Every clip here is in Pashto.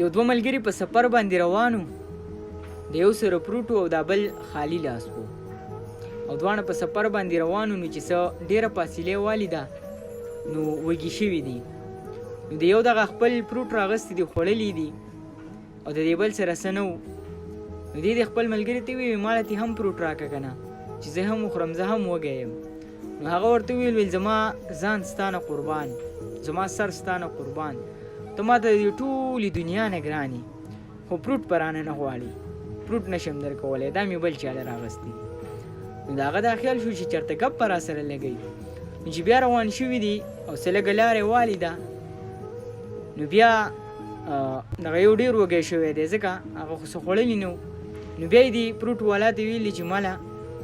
یو دوه ملګري په سفر باندې روانو، د یو سره پروت و او د بل خالی لاس و، او دواړه په سفر باندې روانو. نو چې څه ډېره فاصلې والیده نو وږي شوي دي. نو د یو دغه خپل پروت راغستی دي، خوړلی دي، او د دې بل سره څه نه و. نو دې د خپل ملګري ته وویل ماله دې هم پروت راکړه که نه، چې زه هم وخورم، زه هم وږی یم. نو هغه ورته وویل زما ځان ستا نه قربان، زما سر ستا نه قربان، ته ما ته د ټولې دنیا نه ګران یې، خو پروت په رانه نه غواړې، پروت نشم درکولی، دا مې بل چاله راغستی. نو د هغه دا خیال شو چې چېرته ګپ را سره لګوي. نو چې بیا روان شوي دي او څه لږه لارې والیده، نو بیا دغه یو ډېر وږی شوی دی، ځکه هغه خو څه خوړلي نه و. نو بیا یې د پروت والا ته ویلي چې ماله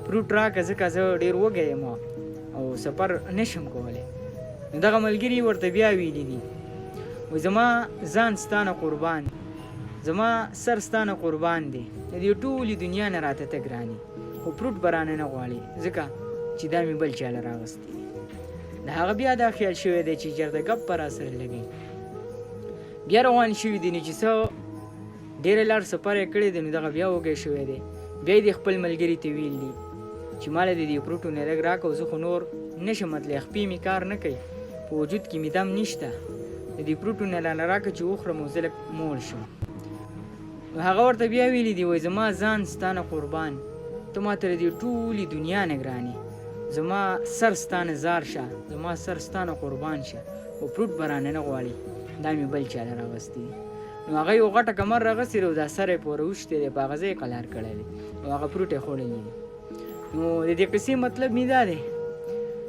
پروت راکړه، ځکه زه ډېر وږی یم او سفر نشم کولی. نو دغه ملګري ورته بیا ویلي دي، وایي زما ځان ستا نه قربان، زما سر ستا نه قربان دی، د دې ټولې دنیا نه راته ته ګران یې، خو پروت به رانه نه غواړې، ځکه چې دا مې بل چاله راغستی دی. د هغه بیا دا خیال شوی دی چې چېرته ګپ به را سره لګوي. بیا روان شوي دي، نو چې څه ډېره لار سفر یې کړی دی، نو دغه بیا وږی شوی دی. بیا یې د خپل ملګري ته ویل دي چې ماله د دې پروټو نه لږ راکړه، زه خو نور نشم تللی، خپې مې کار نه کوي، په وجود کې مې دم نشته، د دې پروټو نه رانه راکړه چې وخورم او زه لږ موړ شم. نو هغه ورته بیا ویلي دي، وایي زما ځان ستا نه قربان، ته ما ته د دې ټولې دنیا نه ګران یې، زما سر ستا نه زار شه، زما سر ستا نه قربان شه، خو پروت به رانه نه غواړې، دا مې بل چاله راغستی دی. نو هغه یو غټه کمر راغستی دی او دا سر یې پورې اوښتی دی، په هغه ځای یې قلار کړی دی او هغه پروت یې خوړلی دی. نو د دې قصې مطلب مې دا دی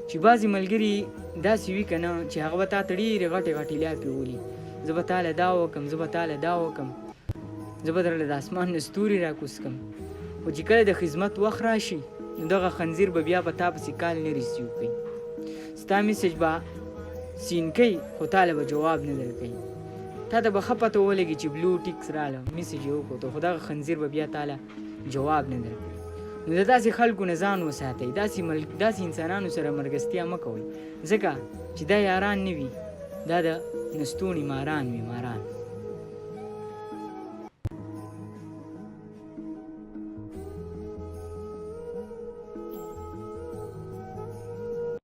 چې بعضې ملګري داسې وي که نه چې هغه به تا ته ډېرې غټې غټې لاپې ولي، زه به تاله دا وکړم، زه به تاله دا وکړم، زه به درله د اسمان نه ستوري راکوز کړم، خو چې کله د خدمت وخت راشي نو دغه خنزیر به بیا په تا پسې کال نه ریسیو کوي، ستا میسج به سین کوي خو تاله به جواب نه درکوي، تا ته به ښه پته ولګي چې بلو ټیکس راله، میسج یې وکړو، خو دغه خنزیر به بیا تاله جواب نه درکوي. نو د داسې خلکو نه ځان وساتئ، داسې انسانانو سره ملګرتیا مه کوئ، ځکه چې دا یاران نه وي، دا د نستوڼي ماران وي، ماران.